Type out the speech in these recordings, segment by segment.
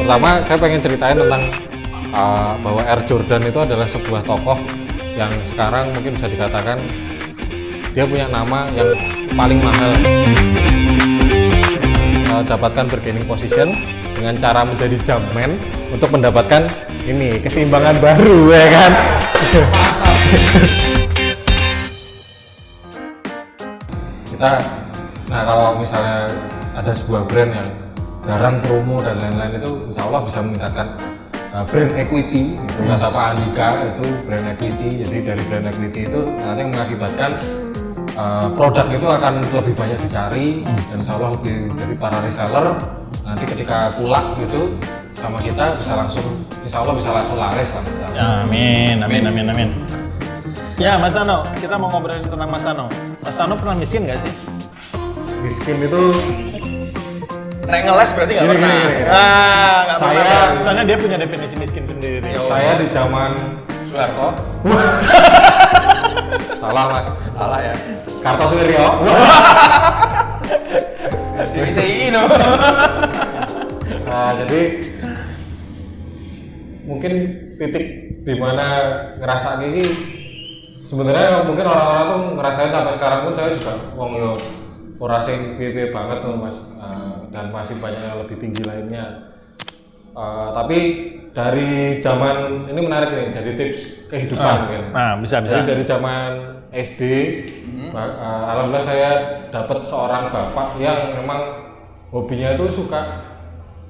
Pertama saya pengen ceritain tentang bahwa Air Jordan itu adalah sebuah tokoh yang sekarang mungkin bisa dikatakan dia punya nama yang paling mahal. Dapatkan bargaining position dengan cara menjadi jumpman untuk mendapatkan ini keseimbangan baru, ya kan? Nah kalau misalnya ada sebuah brand yang jarang promo dan lain-lain, itu insya Allah bisa meningkatkan brand equity, itu kata Pak Andika, itu brand equity. Jadi dari brand equity itu nanti mengakibatkan produk itu akan lebih banyak dicari dan insya Allah lebih, jadi para reseller nanti ketika kulak gitu sama kita bisa langsung, insya Allah bisa langsung laris lah. Amin. Ya Mas Tano, kita mau ngobrolin tentang Mas Tano. Mas Tano pernah miskin nggak sih? Miskin itu Nek ngeles berarti nggak pernah. Nggak saya pernah. Soalnya dia punya definisi miskin sendiri. saya di zaman Soeharto. salah mas, Salah ya. Kartosuwiryo. Di ITI no. Nah, jadi mungkin titik dimana ngerasa gini sebenarnya mungkin orang-orang tuh ngerasain sampai sekarang pun. Saya juga wong yo ora sing piye-piye banget tuh mas, dan masih banyak yang lebih tinggi lainnya. Tapi dari zaman ini menarik nih, jadi tips kehidupan mungkin. Nah, bisa. Jadi dari zaman SD, alhamdulillah saya dapat seorang bapak yang memang hobinya itu suka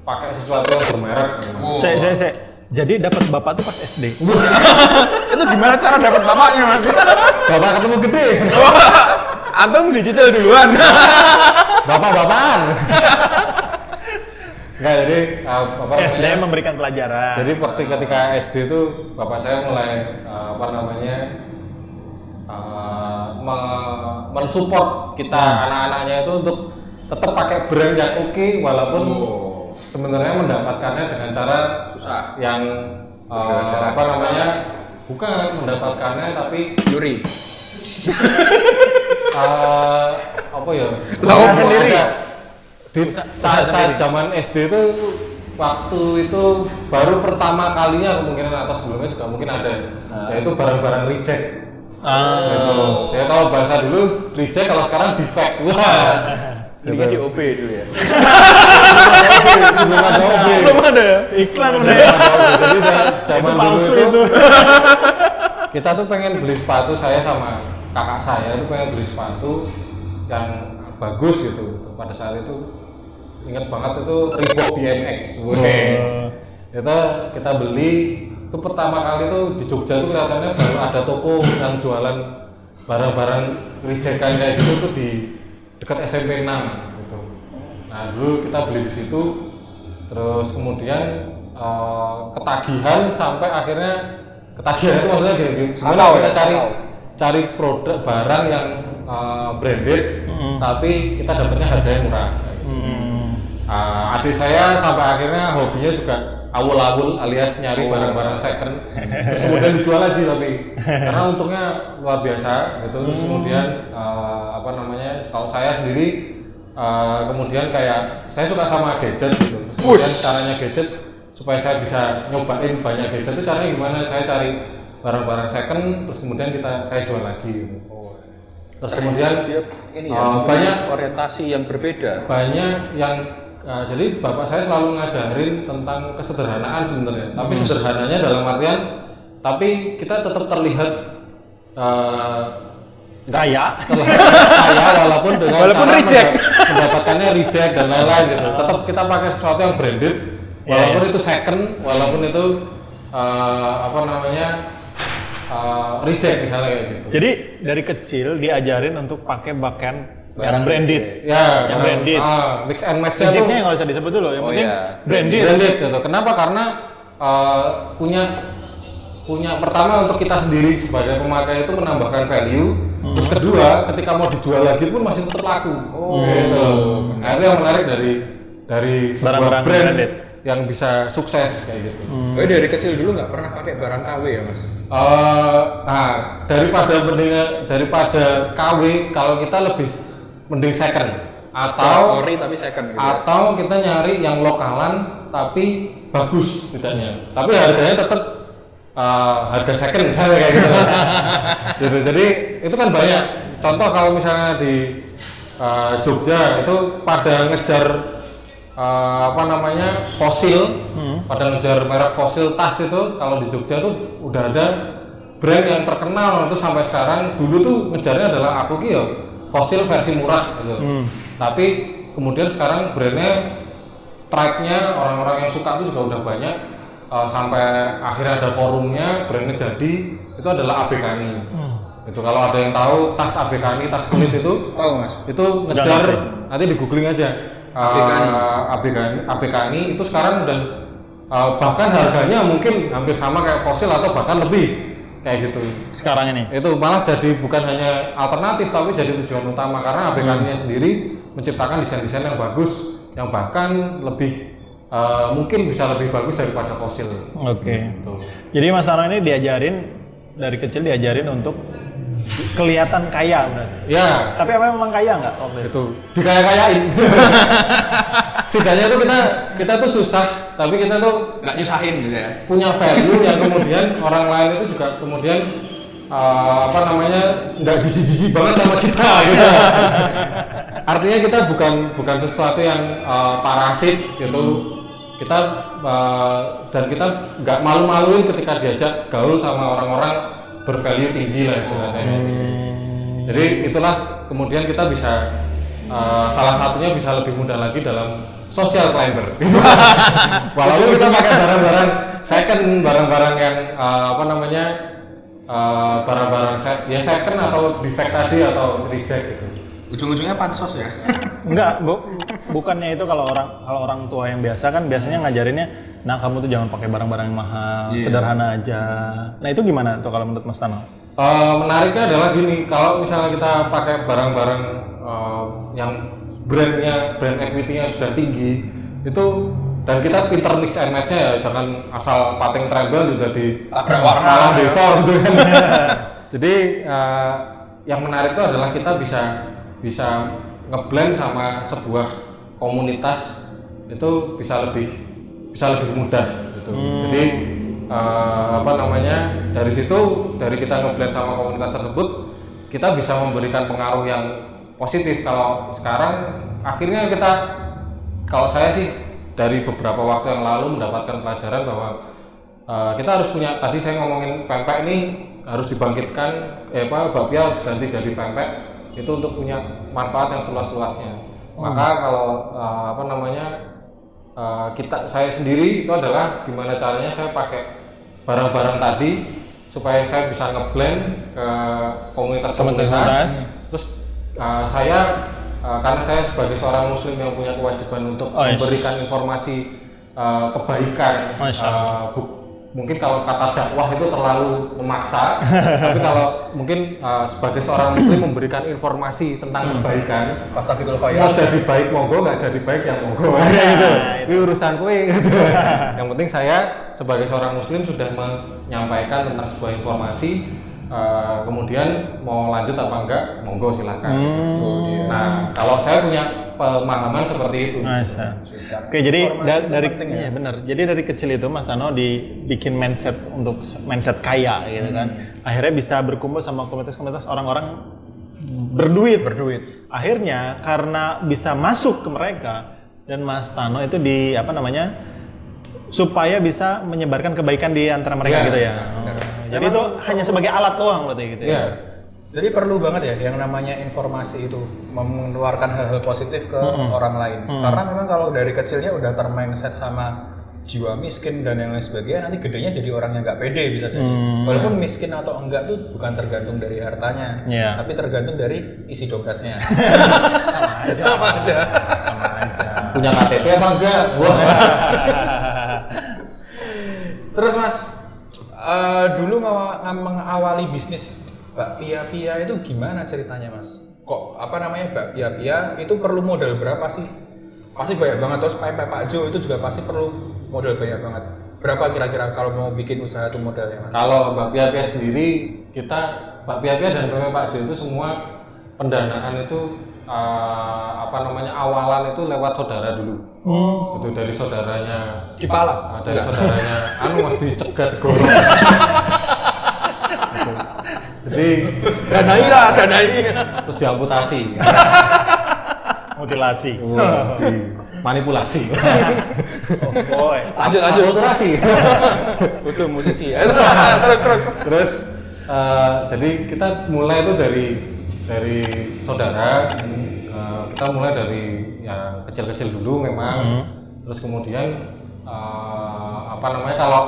pakai sesuatu yang bermerek. Saya. Jadi dapat bapak tuh pas SD. Itu gimana cara dapat bapaknya mas? Bapak ketemu gede. Antum dicicil duluan. Bapak-bapakan. Enggak, jadi apa SD namanya? memberikan pelajaran. Jadi waktu ketika SD itu bapak saya mulai mensupport kita anak-anaknya itu untuk tetap pakai brand yang oke, walaupun sebenarnya mendapatkannya dengan cara Susah. yang bukan mendapatkannya tapi Yuri. apa ya? Lah, sendiri. Di saat zaman SD itu, waktu itu baru pertama kalinya kemungkinan, atau sebelumnya juga mungkin ada, yaitu barang-barang reject. Gitu. Jadi kalau bahasa dulu reject, kalau sekarang defect. Wah. Belinya di OB dulu ya. Belum ada OB. Belum ada. Iklan Belum udah. ada OB. Jadi zaman dulu palsu itu kita tuh pengen beli sepatu, saya sama kakak saya itu pengen beli sepatu yang bagus gitu. Pada saat itu ingat banget itu Reebok BMX. Itu kita beli, itu pertama kali tuh di Jogja tuh kelihatannya baru ada toko yang jualan barang-barang rejectan kayak gitu tuh di dekat SMP 6 gitu. Nah dulu kita beli di situ, terus kemudian ketagihan sampai akhirnya ketagihan itu maksudnya gini, sebenarnya kita cari produk barang yang branded, tapi kita dapatnya harga yang murah. Adik saya sampai akhirnya hobinya juga awul-awul alias nyari barang-barang second, terus kemudian dijual lagi, tapi karena untungnya luar biasa gitu. Terus kemudian kalau saya sendiri kemudian kayak saya suka sama gadget gitu, terus kemudian caranya gadget supaya saya bisa nyobain banyak gadget itu caranya gimana, saya cari barang-barang second, terus kemudian saya jual lagi gitu. Terus kemudian banyak orientasi yang berbeda. Banyak yang jadi bapak saya selalu ngajarin tentang kesederhanaan sebenarnya, tapi sederhananya dalam artian tapi kita tetap terlihat Kaya walaupun dengan walaupun cara reject. mendapatkannya reject dan lain-lain gitu. Tetap kita pakai sesuatu yang branded, walaupun itu second, walaupun itu reject misalnya kayak gitu. Jadi dari kecil diajarin untuk pakai pakaian yang Barang branded. reject. Ya, yang branded. Mix and match-nya tuh Rejectnya nggak usah disebut dulu, yang penting branded. branded gitu. Kenapa? Karena punya pertama untuk kita sendiri sebagai pemakai itu menambahkan value. Terus kedua, ketika mau dijual lagi pun masih tetap laku. Gitu. Nah itu yang menarik dari sebuah Barang-barang brand branded yang bisa sukses kayak gitu. Dari kecil dulu nggak pernah pakai barang KW ya mas? Daripada KW, kalau kita lebih mending second atau ori tapi second gitu. atau kita nyari yang lokalan tapi bagus setidaknya. Tapi harganya tetap harga second misalnya kayak gitu. Gitu. Jadi itu kan banyak. Contoh kalau misalnya di Jogja itu pada ngejar fosil, pada ngejar merek fosil tas itu. Kalau di Jogja tuh udah ada brand yang terkenal itu sampai sekarang. Dulu tuh ngejarnya adalah aku ki ya fosil versi murah gitu. Tapi kemudian sekarang brandnya tribe-nya orang-orang yang suka itu juga udah banyak. Sampai akhirnya ada forumnya, brandnya jadi itu adalah Abekani. Itu kalau ada yang tahu tas Abekani, tas kulit itu, Mas. Itu ngejar, nanti di googling aja. Abekani itu sekarang udah bahkan harganya mungkin hampir sama kayak fosil atau bahkan lebih kayak gitu. Sekarang ini. Itu malah jadi bukan hanya alternatif tapi jadi tujuan utama karena Abekaninya sendiri menciptakan desain-desain yang bagus, yang bahkan lebih mungkin bisa lebih bagus daripada fosil. Oke. Jadi Mas Tano ini dari kecil diajarin untuk kelihatan kaya berarti. Ya. Tapi apa memang kaya nggak waktu itu? Dikaya-kayain. Setidaknya tuh kita tuh susah, tapi kita tuh Nggak nyusahin gitu ya. punya value yang kemudian orang lain itu juga kemudian nggak jijik-jijik banget sama kita gitu. Artinya kita bukan sesuatu yang parasit gitu. Kita dan kita nggak malu-maluin ketika diajak gaul sama orang-orang bervalue tinggi lah itu katanya. Jadi itulah kemudian kita bisa salah satunya bisa lebih mudah lagi dalam social climber. Walaupun kita pakai barang-barang second, barang-barang yang barang-barang second atau defect tadi atau reject gitu. Ujung-ujungnya pansos ya. Enggak, bukannya itu kalau orang tua yang biasa kan biasanya ngajarinnya, nah kamu tuh jangan pakai barang-barang yang mahal, sederhana aja. Nah itu gimana tuh kalau menurut Mas Tano? Menariknya adalah gini, kalau misalnya kita pakai barang-barang yang brand equity-nya sudah tinggi, itu dan kita pinter mix and match-nya ya, jangan asal pating treble juga di malah desa gitu kan. Jadi yang menarik itu adalah kita bisa ngeblend sama sebuah komunitas itu bisa lebih mudah gitu. Jadi dari situ dari kita ngeblend sama komunitas tersebut kita bisa memberikan pengaruh yang positif. Kalau sekarang akhirnya kalau saya sih dari beberapa waktu yang lalu mendapatkan pelajaran bahwa kita harus punya, tadi saya ngomongin pempek ini harus dibangkitkan, bakpia harus ganti jadi pempek itu untuk punya manfaat yang seluas-luasnya. Maka kalau saya sendiri itu adalah gimana caranya saya pakai barang-barang tadi supaya saya bisa ngeblend ke komunitas. Terus karena saya sebagai seorang muslim yang punya kewajiban untuk memberikan informasi kebaikan, mungkin kalau kata dakwah itu terlalu memaksa, tapi kalau mungkin sebagai seorang muslim memberikan informasi tentang kebaikan, mau jadi baik monggo, nggak jadi baik ya monggo, gitu. Ini urusan kue. Gitu. Yang penting saya sebagai seorang muslim sudah menyampaikan tentang sebuah informasi, kemudian mau lanjut apa enggak, monggo silakan. Nah, kalau saya punya pemahaman seperti itu. Oke, jadi benar. Jadi dari kecil itu Mas Tano dibikin mindset kaya gitu kan. Akhirnya bisa berkumpul sama komunitas-komunitas orang-orang berduit. Akhirnya karena bisa masuk ke mereka dan Mas Tano itu supaya bisa menyebarkan kebaikan di antara mereka gitu ya. Jadi itu hanya sebagai alat doang berarti gitu ya. Jadi perlu banget ya yang namanya informasi itu mengeluarkan hal-hal positif ke orang lain. Karena memang kalau dari kecilnya udah termindset sama jiwa miskin dan yang lain sebagainya, nanti gedenya jadi orang yang nggak pede bisa jadi. Walaupun miskin atau enggak tuh bukan tergantung dari hartanya, tapi tergantung dari isi dompetnya. Sama aja. Punya KTP apa enggak? Terus Mas, dulu mengawali bisnis bakpia itu gimana ceritanya Mas? Kok bakpia itu perlu modal berapa sih? Pasti banyak banget. Terus pempek Pak Jo itu juga pasti perlu modal banyak banget. Berapa kira-kira kalau mau bikin usaha itu modalnya Mas? Kalau bakpia sendiri, bakpia dan pempek Pak Jo itu semua pendanaan itu awalan itu lewat saudara dulu. Itu dari saudaranya Dipalak. dari saudaranya mas dicegat gorong. Jadi Danai. terus diamputasi. Mutilasi. Manipulasi. Boy. Lanjut. Akulturasi. Itu musisi ya. Terus. Terus jadi kita mulai itu dari saudara. Kita mulai dari yang kecil-kecil dulu memang. Terus kemudian kalau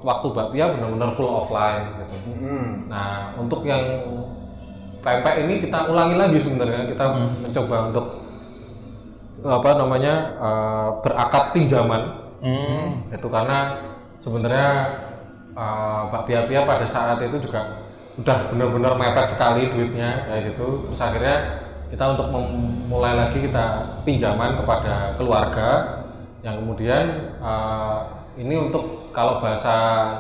waktu bakpia benar-benar full offline gitu. Nah, untuk yang pempek ini kita ulangi lagi sebenarnya. Kita mencoba untuk berakad pinjaman. Itu karena sebenarnya bakpia pada saat itu juga udah benar-benar mepet sekali duitnya kayak gitu. Terus akhirnya kita untuk memulai lagi kita pinjaman kepada keluarga yang kemudian ini untuk kalau bahasa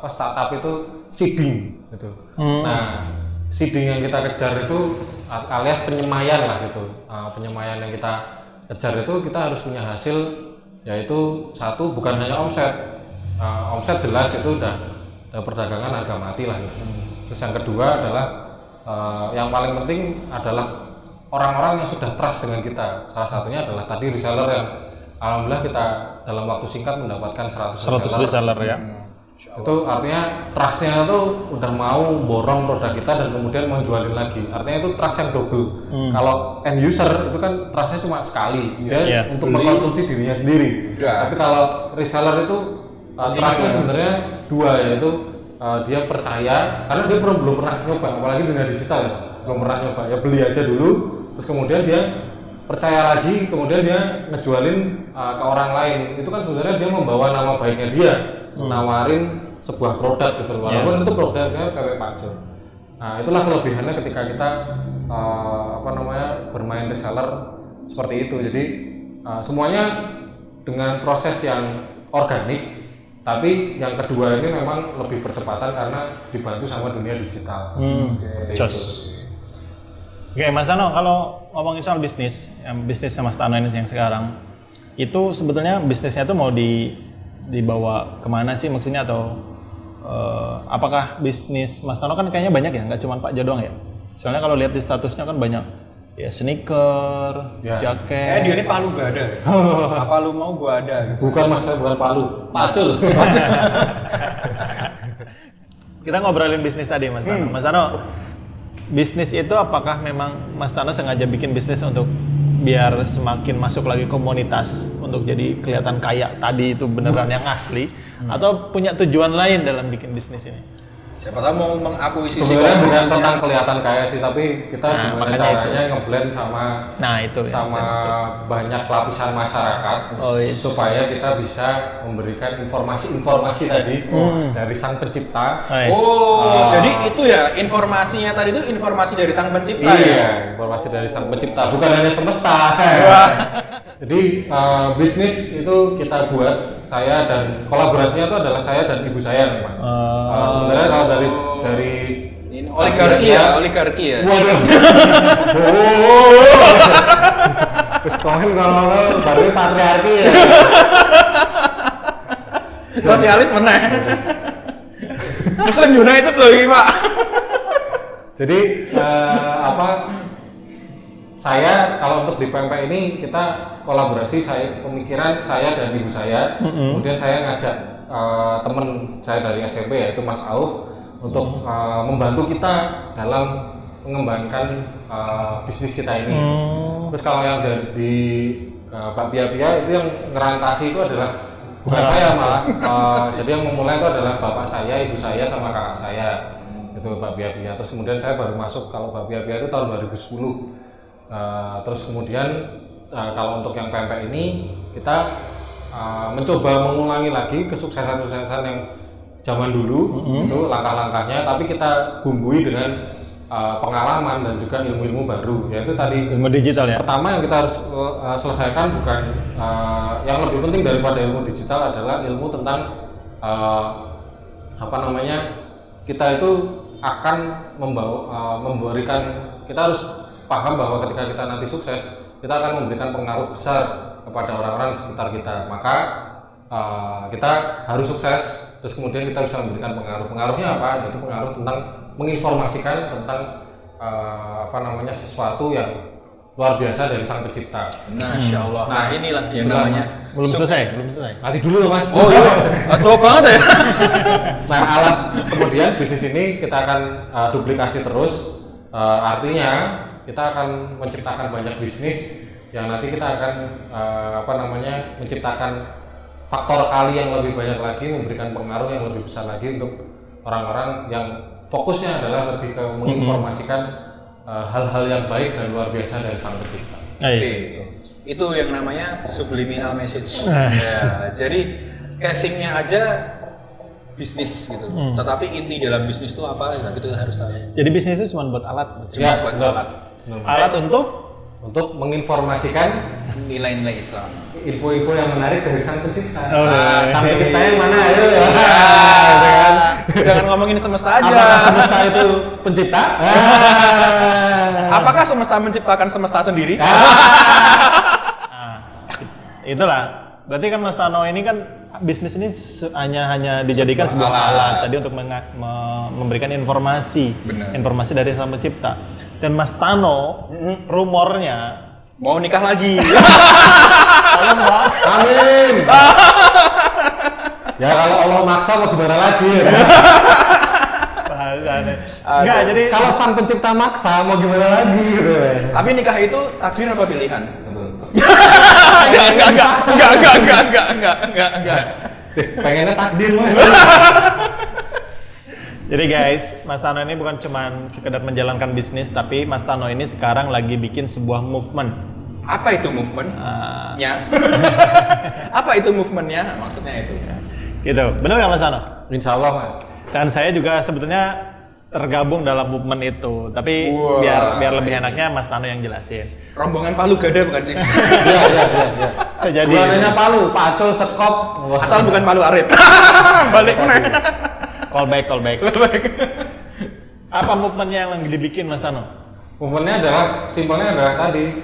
startup itu seeding gitu. Nah, seeding yang kita kejar itu alias penyemaian lah gitu. Penyemaian yang kita kejar itu kita harus punya hasil, yaitu satu bukan hanya omset. Omset jelas itu udah perdagangan harga mati lah gitu. Terus yang kedua adalah yang paling penting adalah orang-orang yang sudah trust dengan kita. Salah satunya adalah tadi reseller yang alhamdulillah kita dalam waktu singkat mendapatkan 100 reseller ya. Itu artinya trustnya itu udah mau borong produk kita dan kemudian mau jualin lagi. Artinya itu trust yang double. Kalau end user itu kan trustnya cuma sekali, dia untuk mengkonsumsi dirinya sendiri. Tapi kalau reseller itu trustnya sebenarnya dua, yaitu dia percaya karena dia belum pernah nyoba, apalagi dunia digital ya, belum pernah nyoba, ya beli aja dulu, terus kemudian dia percaya lagi, kemudian dia ngejualin ke orang lain. Itu kan sebenarnya dia membawa nama baiknya dia, nawarin sebuah produk gitu, walaupun itu produknya pempek Pak Jo. Nah, itulah kelebihannya ketika kita bermain reseller seperti itu. Jadi semuanya dengan proses yang organik. Tapi yang kedua ini memang lebih percepatan karena dibantu sama dunia digital. Oke, Mas Tano, kalau ngomongin soal bisnis, bisnisnya Mas Tano ini yang sekarang, itu sebetulnya bisnisnya itu mau dibawa kemana sih maksudnya, atau apakah bisnis Mas Tano kan kayaknya banyak ya, nggak cuma Pak Jo doang ya? Soalnya kalau lihat di statusnya kan banyak ya, sneaker, jaket. Dia ini Palu gak ada. Apa lu mau gua ada gitu. Bukan Mas, saya bukan Palu, Pacul. Kita ngobrolin bisnis tadi Mas Tano. Mas Tano, bisnis itu apakah memang Mas Tano sengaja bikin bisnis untuk biar semakin masuk lagi komunitas untuk jadi kelihatan kaya tadi itu beneran yang asli, atau punya tujuan lain dalam bikin bisnis ini? Siapa tahu mau mengakuisisi sebenarnya bukan tentang kelihatan kaya sih, tapi kita gimana caranya ngeblend sama banyak lapisan masyarakat supaya kita bisa memberikan informasi tadi dari sang pencipta. Jadi itu ya informasinya tadi itu informasi dari sang pencipta. Iya, informasi dari sang pencipta, bukan hanya semesta. Jadi bisnis itu kita buat, saya dan kolaborasinya itu adalah saya dan ibu saya memang. Sebenarnya kalau dari ini oligarki ya. Waduh. Terus komen kalau baru patriarki ya. Sosialis menang. Muslim United loh ini Pak. Jadi saya kalau untuk di pempek ini kita kolaborasi, pemikiran saya dan ibu saya. Kemudian saya ngajak teman saya dari SMP yaitu Mas Auf untuk membantu kita dalam mengembangkan bisnis kita ini. Terus kalau yang dari bakpia itu yang ngerantasi itu adalah bukan saya malah. Jadi yang memulai itu adalah bapak saya, ibu saya, sama kakak saya. Itu bakpia. Terus kemudian saya baru masuk kalau bakpia itu tahun 2010. Terus kemudian kalau untuk yang pempek ini kita mencoba mengulangi lagi kesuksesan yang zaman dulu, itu langkah-langkahnya, tapi kita bumbui dengan pengalaman dan juga ilmu-ilmu baru, yaitu tadi ilmu digital ya. Pertama yang kita harus selesaikan bukan yang lebih penting daripada ilmu digital adalah ilmu tentang kita itu akan memberikan, kita harus paham bahwa ketika kita nanti sukses, kita akan memberikan pengaruh besar kepada orang-orang di sekitar kita. Maka kita harus sukses, terus kemudian kita bisa memberikan pengaruh. Pengaruhnya apa? Yaitu pengaruh tentang menginformasikan tentang sesuatu yang luar biasa dari Sang Pencipta. Masya Allah. Nah inilah yang namanya. Belum selesai. Nanti dulu loh Mas. Oh iya, tua banget ya. Nah alat kemudian bisnis ini kita akan duplikasi terus. Artinya kita akan menciptakan banyak bisnis yang nanti kita akan menciptakan faktor kali yang lebih banyak lagi, memberikan pengaruh yang lebih besar lagi untuk orang-orang yang fokusnya adalah lebih ke menginformasikan hal-hal yang baik dan luar biasa dari Sang Pencipta. Itu yang namanya subliminal message. Ya, jadi casingnya aja bisnis gitu. Tetapi inti dalam bisnis itu apa? Nah, itu harus tahu. Jadi bisnis itu cuma buat alat. Buat alat. Alat untuk menginformasikan nilai-nilai Islam. Info-info yang menarik dari Sang Pencipta. Sang Asik. Pencipta yang mana? Ayo. Jangan ngomongin semesta aja. Apakah semesta itu pencipta? Apakah semesta menciptakan semesta sendiri? Itulah. Berarti kan Mas Tano ini kan bisnis ini hanya dijadikan sebuah alat tadi untuk memberikan informasi. Benar. Informasi dari Sang Pencipta. Dan Mas Tano rumornya Mau nikah lagi. Amin. Ya kalau Allah maksa mau gimana lagi ya? Enggak, jadi Kalau Sang Pencipta maksa mau gimana lagi gitu. Tapi nikah itu takdir apa pilihan? Betul. Enggak. Pengennya takdir Mas. Jadi guys, Mas Tano ini bukan cuma sekedar menjalankan bisnis, tapi Mas Tano ini sekarang lagi bikin sebuah movement. Apa itu movement? Apa itu movementnya? Maksudnya itu. Gitu, bener nggak Mas Tano? Insya Allah Mas. Dan saya juga sebetulnya tergabung dalam movement itu, tapi Wow. biar lebih enaknya Mas Tano yang jelasin. Rombongan Palu Gada bukan sih? Iya. Sejadi Bulannya Palu, pacul, sekop. Asal bukan Palu Arit. Balik nih. callback. Apa movementnya yang lagi dibikin Mas Tano? Movementnya adalah, simpelnya adalah tadi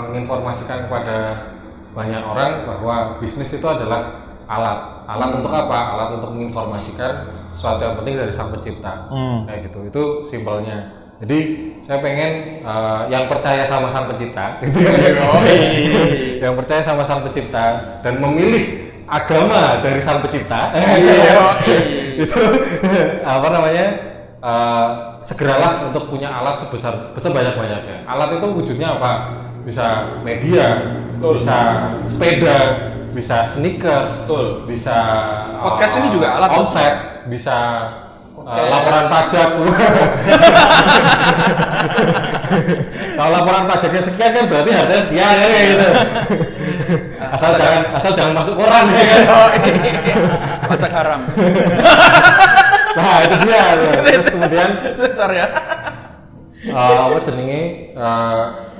menginformasikan kepada banyak orang bahwa bisnis itu adalah alat. Alat untuk apa? Alat untuk menginformasikan sesuatu yang penting dari Sang Pencipta. Kayak gitu. Itu simpelnya. Jadi saya pengen yang percaya sama Sang Pencipta, gitu ya. Yang percaya sama Sang Pencipta dan memilih agama dari Sang Pencipta. Itu segeralah untuk punya alat sebanyak-banyaknya. Alat itu wujudnya apa? Bisa media, bisa sepeda, bisa sneakers, bisa Podcast ini juga alat. offset, bisa laporan pajak. Kalau laporan pajaknya sekian kan berarti harganya sekian ya kayak gitu. Asal jangan masuk koran ya kan. Pajak haram. Nah itu dia. Terus kemudian Secar ya.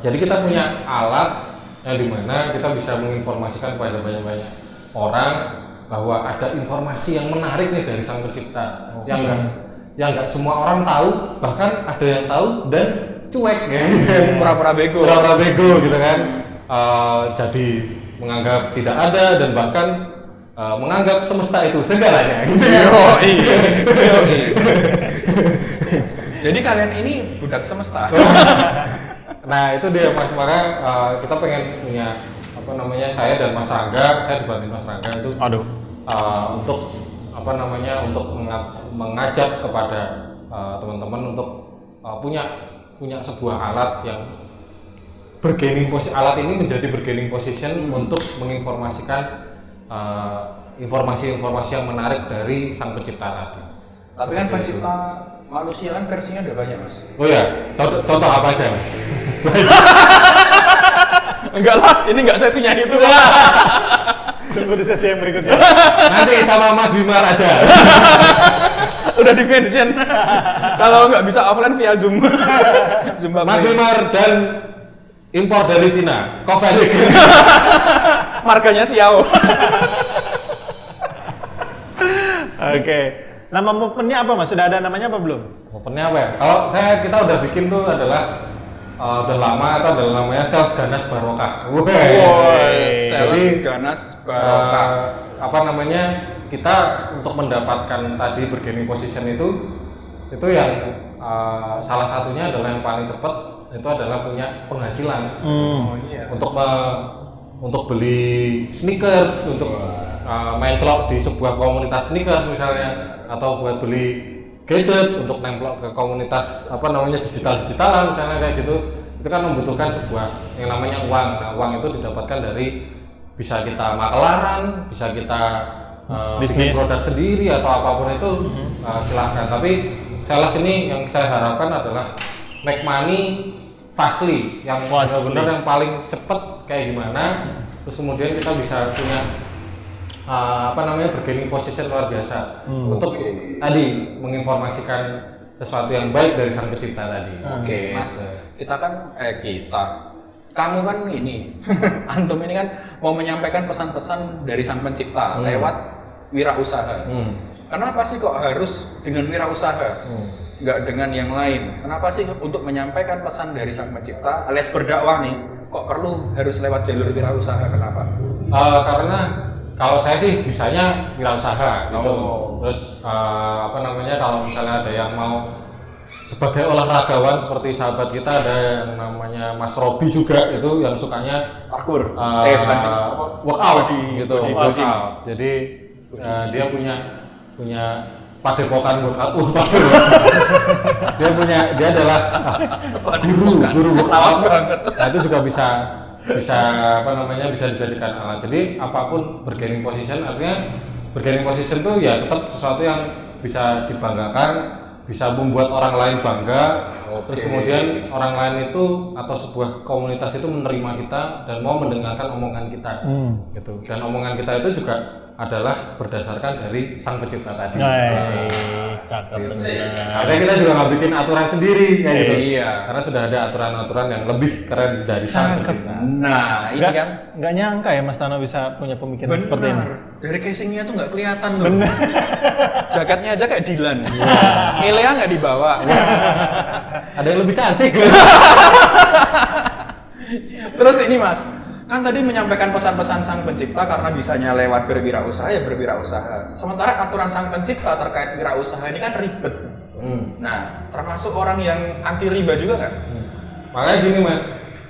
jadi kita punya alat yang dimana kita bisa menginformasikan kepada banyak orang bahwa ada informasi yang menarik nih dari Sang Pencipta yang nggak semua orang tahu, bahkan ada yang tahu dan cuek ya gitu. Pura-pura bego gitu kan. Jadi menganggap tidak ada dan bahkan menganggap semesta itu segalanya gitu. Jadi kalian ini budak semesta. Nah itu dia Mas, maka kita pengen punya saya dan Mas Rangga, saya dibantu Mas Rangga itu untuk untuk mengajak kepada teman-teman untuk punya sebuah alat yang alat ini menjadi bargaining position untuk menginformasikan informasi-informasi yang menarik dari Sang Pencipta tadi. Tapi kan pencipta manusia kan versinya ada banyak Mas. Oh ya, contoh apa aja? Enggak lah, ini enggak sesinya itu. Tunggu di sesi yang berikutnya. Nanti sama Mas Wimar aja. Udah di-mention. Kalau nggak bisa offline via Zoom. Mas Wimar dan impor dari Cina, Covelik. Marganya Xiao. Oke. Nama movementnya apa Mas? Sudah ada namanya apa belum? Movementnya apa ya? Kalau kita udah bikin tuh adalah udah lama itu adalah namanya sales ganas barokah. Sales ganas barokah. Apa namanya, kita untuk mendapatkan tadi bargaining position itu yang salah satunya adalah yang paling cepat itu adalah punya penghasilan. Untuk beli sneakers, untuk mencelok di sebuah komunitas sneakers misalnya, atau buat beli gadget untuk nemplok ke komunitas apa namanya digitalan misalnya kayak gitu, itu kan membutuhkan sebuah yang namanya uang. Nah, uang itu didapatkan dari bisa kita makelaran, bisa kita bikin produk sendiri atau apapun itu silahkan. Tapi sales ini yang saya harapkan adalah make money fastly, yang benar-benar yang paling cepat kayak gimana, terus kemudian kita bisa punya bargaining position luar biasa untuk tadi menginformasikan sesuatu yang baik dari sang pencipta tadi. Oke, Mas. Kamu kan ini, antum ini kan mau menyampaikan pesan-pesan dari sang pencipta lewat wirausaha. Kenapa sih kok harus dengan wirausaha? Nggak dengan yang lain. Kenapa sih untuk menyampaikan pesan dari sang pencipta alias berdakwah nih, kok perlu harus lewat jalur wirausaha? Kenapa? Karena kalau saya sih bisanya wirausaha gitu. Terus kalau misalnya ada yang mau sebagai olahragawan seperti sahabat kita, ada yang namanya Mas Robi juga itu yang sukanya parkour. Workout gitu. Workout. Jadi dia punya padepokan workout. Dia adalah guru workout. Nah, itu juga bisa dijadikan alat. Jadi apapun bargaining position, artinya bargaining position itu ya tetap sesuatu yang bisa dibanggakan, bisa membuat orang lain bangga. Terus kemudian orang lain itu atau sebuah komunitas itu menerima kita dan mau mendengarkan omongan kita gitu. Dan omongan kita itu juga adalah berdasarkan dari sang pencipta tadi. Cakep benar. Artinya kita juga nggak bikin aturan sendiri kayak gitu. Iya. Karena sudah ada aturan-aturan yang lebih keren dari sang pencipta. Nah, ini kan nggak nyangka ya Mas Tano bisa punya pemikiran seperti ini. Dari casingnya tuh nggak kelihatan loh. Bener. Jaketnya aja kayak Dilan. Elea nggak dibawa. Ada yang lebih cantik. Terus ini Mas, kan tadi menyampaikan pesan-pesan sang pencipta karena bisanya lewat berwirausaha ya berwirausaha. Sementara aturan sang pencipta terkait wirausaha ini kan ribet. Nah, termasuk orang yang anti riba juga nggak? Makanya gini Mas,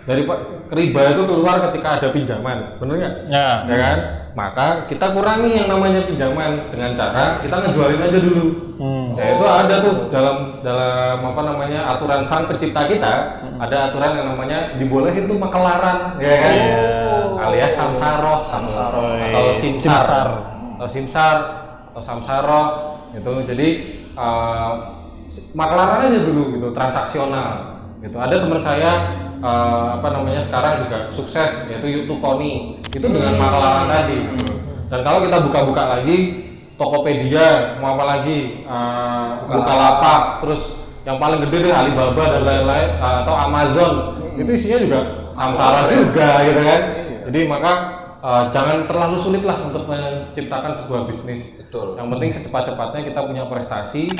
dari riba itu keluar ketika ada pinjaman, bener nggak? Ya kan? Maka kita kurangi yang namanya pinjaman dengan cara kita ngejualin aja dulu. Ya itu ada tuh dalam aturan sang pencipta kita, ada aturan yang namanya dibolehin tuh makelaran, ya kan? Alias samsaroh atau simsar atau samsaroh itu. Jadi makelaran aja dulu gitu, transaksional gitu. Ada teman saya sekarang juga sukses, yaitu YouTube Koni itu dengan makelaran tadi. Dan kalau kita buka-buka lagi Tokopedia, mau apa lagi, Bukalapak, terus yang paling gede deh Alibaba dan lain-lain, atau Amazon, itu isinya juga samsara juga gitu kan. Jadi maka jangan terlalu sulit lah untuk menciptakan sebuah bisnis. Betul. Yang penting secepat-cepatnya kita punya prestasi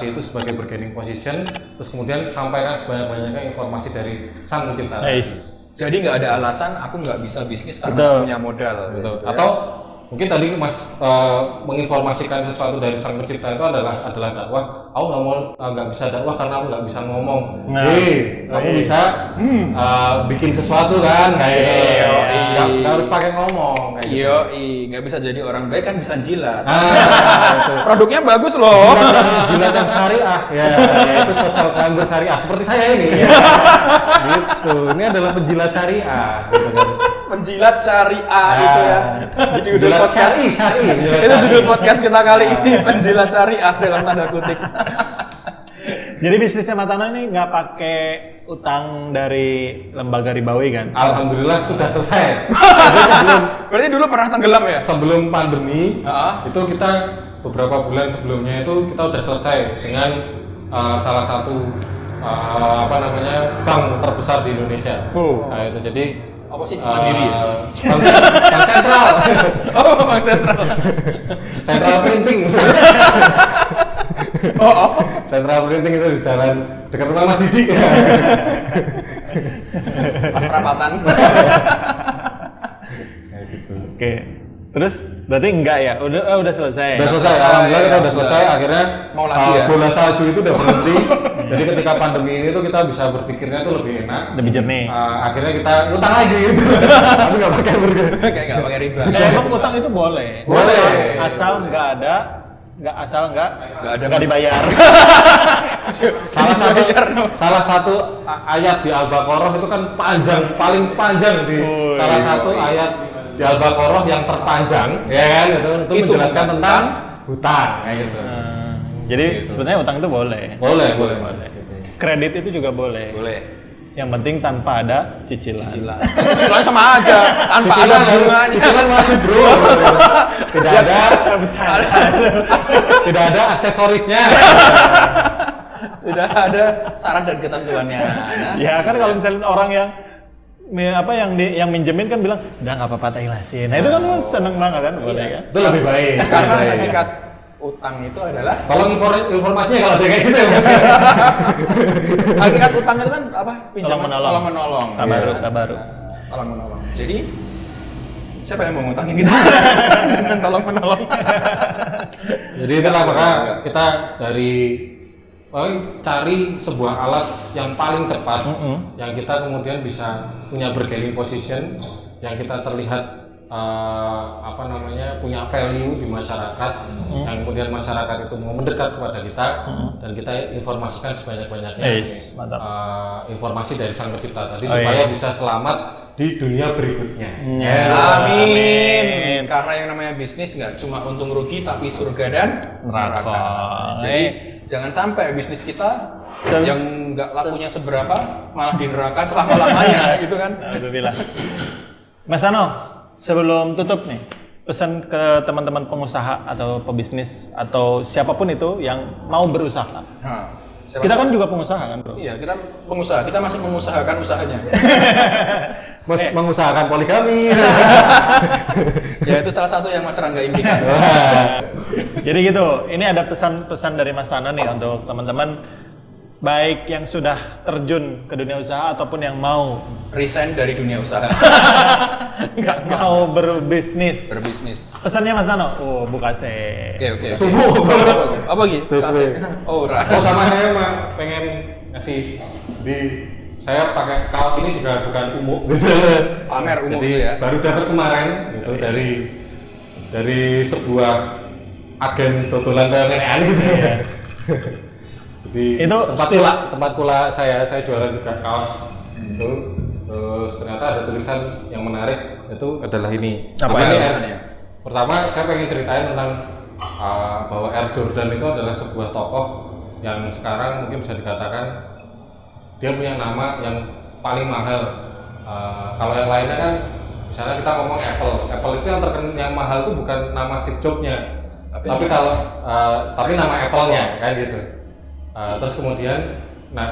itu sebagai bargaining position, terus kemudian sampaikan sebanyak-banyaknya informasi dari sang pencipta. Jadi nggak ada alasan aku nggak bisa bisnis karena punya modal. Betul. Gitu, atau mungkin tadi Mas menginformasikan sesuatu dari sang pencipta itu adalah dakwah. Aku nggak bisa dakwah karena aku nggak bisa ngomong. Kamu bisa bikin sesuatu kan kayak gitu. Nggak harus pakai ngomong. Nggak bisa jadi orang baik kan bisa jilat. Produknya bagus loh. Jilat yang syariah, ya itu social climber syariah seperti saya ini. Gitu. Ini adalah penjilat syariah. Gitu kan. Penjilat syariah itu ya. Judul podcast syari. Itu judul podcast kita kali ini, penjilat syariah dalam tanda kutip. Jadi bisnisnya Matano ini nggak pakai utang dari lembaga ribawi kan? Alhamdulillah sudah selesai. Berarti dulu pernah tenggelam ya? Sebelum pandemi, itu kita beberapa bulan sebelumnya itu kita udah selesai dengan salah satu bank terbesar di Indonesia. Nah itu jadi apa sih Mandiri ya? Bank sentral. Bank sentral. Sentral printing. Central Printing itu di jalan dekat rumah Mas Didi. Pas perapatan. Kayak gitu. Oke. Terus berarti enggak ya? Udah selesai. Udah selesai, alhamdulillah kita udah selesai. Akhirnya Mau lagi ya? bola salju itu udah berhenti. Jadi ketika pandemi ini tuh kita bisa berpikirnya tuh lebih enak. Lebih jernih. Akhirnya kita utang lagi gitu. Tapi nggak pakai burger. Kayak nggak pakai riba. Emang utang itu boleh. Boleh. Asal nggak ada nggak dibayar. Salah satu ayat di Al-Baqarah itu kan panjang, paling panjang di salah satu ayat di Al-Baqarah yang terpanjang, ya kan? Itu menjelaskan tentang hutang, kayak gitu. Jadi sebenarnya utang itu boleh. Boleh. Kredit itu juga boleh. Boleh. Yang penting tanpa ada cicilan. Cicilan sama aja, tanpa ada bunganya. Cicilan masih bro. Tidak ada aksesorisnya. Tidak ada syarat dan ketentuannya. Ya kan kalau misalnya orang yang minjemin kan bilang udah nggak apa-apa tak ikhlasin. Nah itu kan seneng banget kan, boleh kan? Itu lebih baik. Karena hakikat utang itu adalah tolong informasinya kalau ada kayak gitu ya Mas. hakikat utang itu kan apa? Pinjaman Tolong menolong. Tabaru. Tolong menolong. Jadi siapa yang mau ngutangin kita? Dengan tolong menolong. Jadi itulah maka kita dari cari sebuah alat yang paling cepat, yang kita kemudian bisa punya bargaining position, yang kita terlihat punya value di masyarakat, yang kemudian masyarakat itu mau mendekat kepada kita, dan kita informasikan sebanyak-banyaknya informasi dari Sang Pencipta tadi supaya bisa selamat di dunia berikutnya. Amin. Karena yang namanya bisnis nggak cuma untung rugi tapi surga dan neraka. Jadi jangan sampai bisnis kita yang nggak lakunya seberapa malah di neraka selama-lamanya gitu kan. Alhamdulillah. Mas Tano, sebelum tutup nih, pesan ke teman-teman pengusaha atau pebisnis atau siapapun itu yang mau berusaha. Kita kan juga pengusaha kan, bro? Iya, kita pengusaha. Kita masih mengusahakan usahanya. Mengusahakan poligami. Ya itu salah satu yang Mas Rangga impikan. Jadi gitu, ini ada pesan-pesan dari Mas Tano nih untuk teman-teman baik yang sudah terjun ke dunia usaha ataupun yang mau resign dari dunia usaha. Mau berbisnis. Pesannya Mas Tano, buka se. Oke. Subuh. Apa gitu? Oh, sama saya mah pengen ngasih saya pakai kaos ini juga bukan umum gitu. Pamer umum jadi, gitu ya. Baru dapat kemarin gitu dari sebuah agen totolan BUMN gitu ya. Jadi itu tempat kula saya jualan juga kaos itu. Terus ternyata ada tulisan yang menarik itu adalah ini. Apa ini pertama saya pengen ceritain tentang bahwa Air Jordan itu adalah sebuah tokoh yang sekarang mungkin bisa dikatakan dia punya nama yang paling mahal. Kalau yang lainnya kan misalnya kita ngomong Apple itu yang mahal itu bukan nama Steve Jobs-nya, tapi nama Apple-nya kan gitu. Terus kemudian,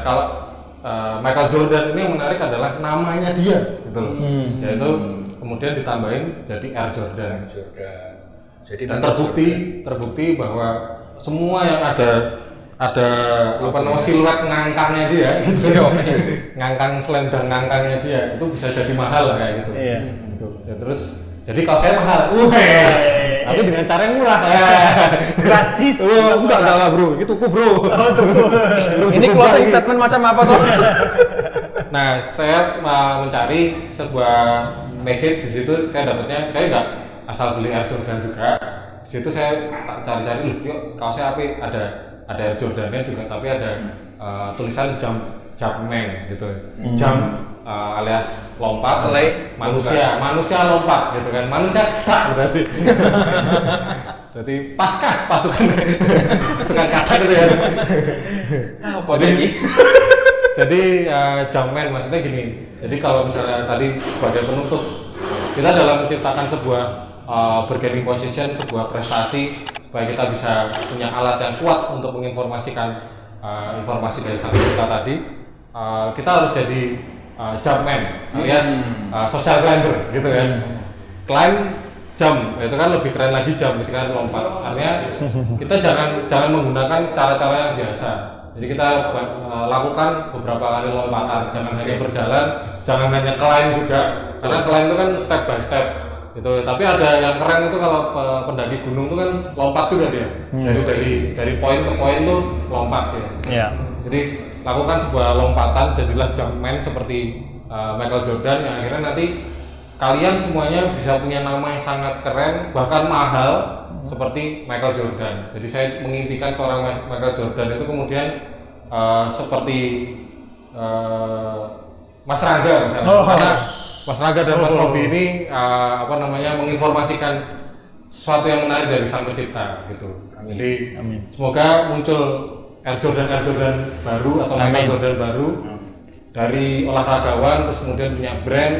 kalau Michael Jordan ini yang menarik adalah namanya dia, gitu loh. Yaitu kemudian ditambahin jadi Air Jordan. Jadi dan terbukti bahwa semua yang ada siluet ngangkangnya dia, gitu. Ngangkang selendang ngangkangnya dia itu bisa jadi mahal lah kayak gitu. Iya. Gitu. Terus jadi kalau saya mahal, tapi dengan cara yang murah, gratis. Enggak bro, itu tuku bro. Ini closing statement macam apa tuh? Nah, saya mencari sebuah message di situ. Saya nggak asal beli Air Jordan juga. Di situ saya cari-cari, yuk kaosnya apa? Ada Air Jordannya juga, tapi ada tulisan Jumpman gitu. Jump alias lompat, manusia lompat gitu kan, manusia tak berarti. Berarti pasukan kata gitu ya. Jadi Jumpman maksudnya gini. Jadi kalau misalnya tadi sebagai penutup, kita dalam menciptakan sebuah bargaining position, sebuah prestasi supaya kita bisa punya alat yang kuat untuk menginformasikan informasi dari Sang Pencipta tadi, kita harus jadi Jumpman alias social climber gitu kan. Climb jam, itu kan lebih keren lagi jam ketika lompat. Artinya kita jangan menggunakan cara-cara yang biasa. Jadi kita lakukan beberapa kali lompatan, jangan hanya berjalan, jangan hanya climb juga, karena climb itu kan step by step gitu. Tapi ada yang keren itu kalau pendaki gunung itu kan lompat juga dia. Jadi dari poin ke poin tuh lompat ya. Iya. Jadi lakukan sebuah lompatan, jadilah jumpman seperti Michael Jordan yang akhirnya nanti kalian semuanya bisa punya nama yang sangat keren, bahkan mahal seperti Michael Jordan. Jadi saya mengimpikan seorang Michael Jordan itu kemudian seperti Mas Rangga misalnya. Karena Mas Rangga dan Mas Robi ini menginformasikan sesuatu yang menarik dari Sang Pencipta gitu. Jadi semoga muncul Air Jordan baru atau Michael Jordan baru dari olahragawan, terus kemudian punya brand,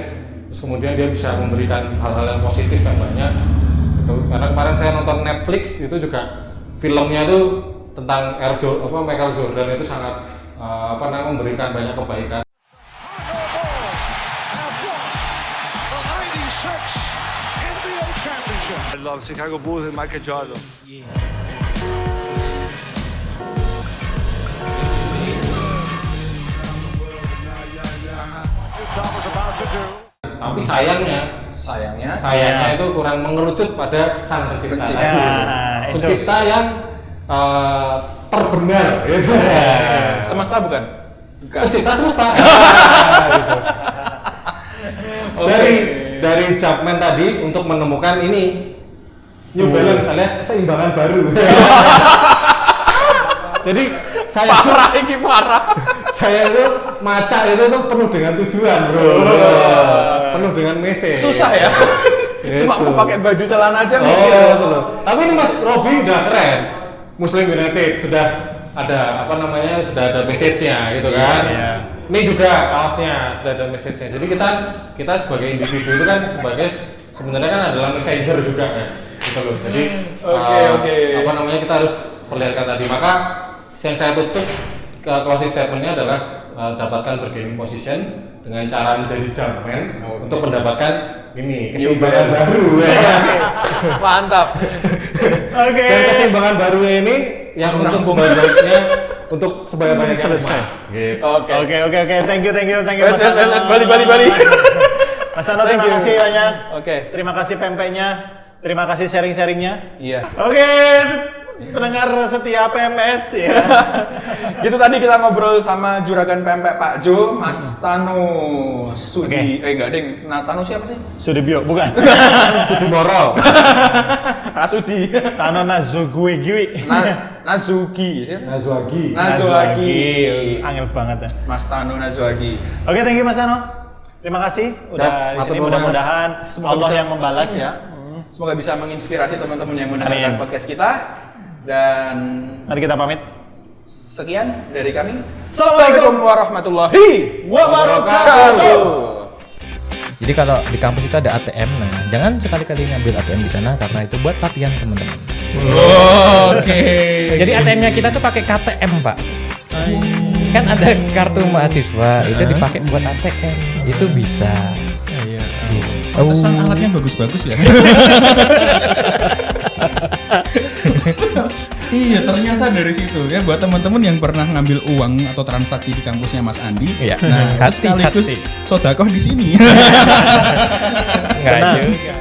terus kemudian dia bisa memberikan hal-hal yang positif yang banyak gitu. Karena kemarin saya nonton Netflix itu juga filmnya tuh tentang Michael Jordan itu sangat memberikan banyak kebaikan. I love Chicago Bulls and Michael Jordan. Tapi sayangnya itu kurang mengerucut pada Sang Pencipta tadi. Pencipta yang terbenar gitu. Semesta bukan? Pencipta semesta. Dari Jumpman tadi untuk menemukan ini New Balance alias keseimbangan baru. Jadi parah. Saya itu maca itu tuh penuh dengan tujuan, bro. Penuh dengan message. Susah ya. Cuma mau pakai baju celana aja betul. Tapi ini Mas Robi udah keren. Muslim United sudah ada sudah ada message-nya gitu kan. Iya. Ini juga kaosnya sudah ada message-nya. Jadi kita sebagai individu itu kan sebenarnya kan adalah messenger juga ya. Gitu loh. Jadi kita harus perlihatkan tadi. Maka yang saya tutup closing statement-nya adalah dapatkan bargaining position dengan cara menjadi jumpman untuk mendapatkan ini keseimbangan baru. Mantap. Dan keseimbangan baru ini yang untuk sebaik-baiknya untuk sebanyak-banyaknya selesai. Gitu. Oke. Thank you. Bali. Mas Tano, terima kasih banyak. Oke. Terima kasih pempeknya. Terima kasih sharing-sharingnya. Iya. Oke. Pendengar setia PMS ya. Gitu tadi kita ngobrol sama juragan pempek Pak Jo, Mas Tano Sudi. Enggak ding. Nah, Tano siapa sih? Sudibyo, bukan. Sudimoro. Rasudi. Tano Nazugi. Nazuagi. Angel banget ya. Mas Tano Nazuagi. Oke, thank you Mas Tano. Terima kasih udah di sini, mudah-mudahan Allah yang membalas ya. Semoga bisa menginspirasi teman-teman yang mendengarkan podcast kita. Dan mari kita pamit. Sekian dari kami. Assalamualaikum warahmatullahi wabarakatuh. Jadi kalau di kampus itu ada ATM, nah jangan sekali-kali ngambil ATM di sana karena itu buat latihan teman-teman. Oke. Jadi ATM-nya kita tuh pakai KTM, Pak. Kan ada kartu mahasiswa itu dipakai buat ATM, itu bisa. Iya. Pantesan alatnya bagus-bagus ya. Iya, ternyata dari situ ya buat teman-teman yang pernah ngambil uang atau transaksi di kampusnya Mas Andi. Iya. Nah, sekaligus sodakoh di sini. Enggak juga.